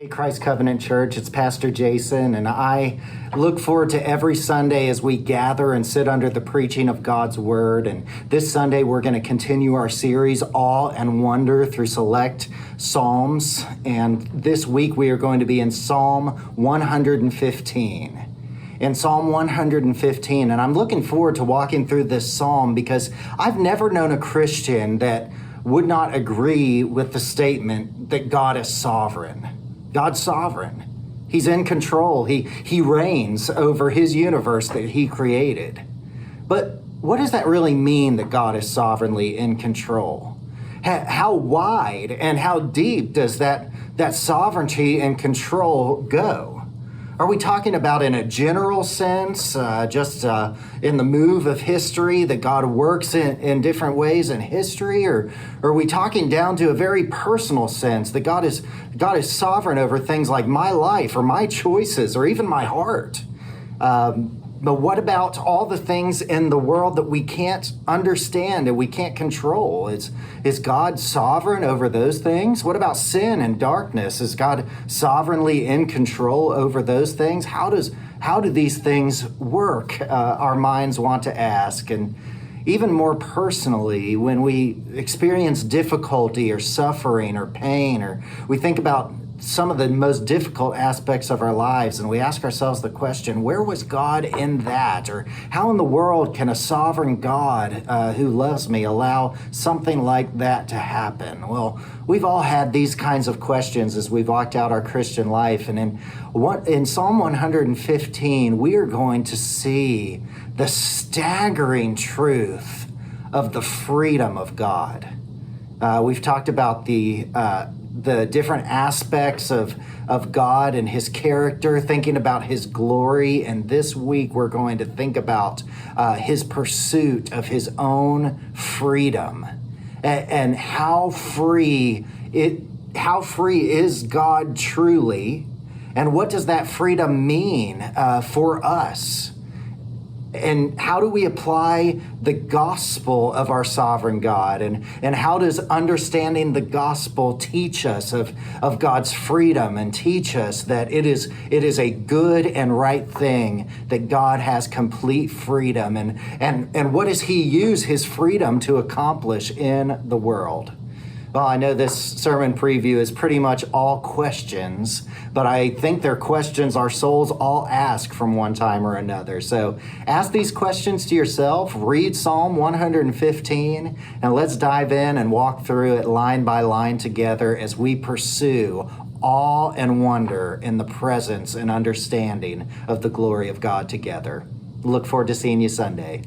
Hey, Christ Covenant Church, it's Pastor Jason, and I look forward to every Sunday as we gather and sit under the preaching of God's Word. And this Sunday, we're going to continue our series, Awe and Wonder, through select Psalms. And this week, we are going to be in Psalm 115. In Psalm 115, and I'm looking forward to walking through this psalm because I've never known a Christian that would not agree with the statement that God is sovereign. God's sovereign. He's in control. He reigns over his universe that he created. But what does that really mean that God is sovereignly in control? How wide and how deep does that sovereignty and control go? Are we talking about in a general sense, just in the move of history, that God works in different ways in history? Or are we talking down to a very personal sense that God is sovereign over things like my life or my choices or even my heart? But what about all the things in the world that we can't understand and we can't control? Is God sovereign over those things? What about sin and darkness? Is God sovereignly in control over those things? How do these things work? Our minds want to ask. And even more personally, when we experience difficulty or suffering or pain, or we think about some of the most difficult aspects of our lives, and we ask ourselves the question, where was God in that? Or how in the world can a sovereign God who loves me allow something like that to happen? Well, we've all had these kinds of questions as we've walked out our Christian life. And in Psalm 115, we are going to see the staggering truth of the freedom of God. We've talked about the different aspects of God and his character, thinking about his glory. And this week we're going to think about his pursuit of his own freedom and how free is God truly, and what does that freedom mean for us? And how do we apply the gospel of our sovereign God? And how does understanding the gospel teach us of God's freedom and teach us that it is a good and right thing that God has complete freedom? And what does he use his freedom to accomplish in the world? Well, I know this sermon preview is pretty much all questions, but I think they're questions our souls all ask from one time or another. So ask these questions to yourself, read Psalm 115, and let's dive in and walk through it line by line together as we pursue awe and wonder in the presence and understanding of the glory of God together. Look forward to seeing you Sunday.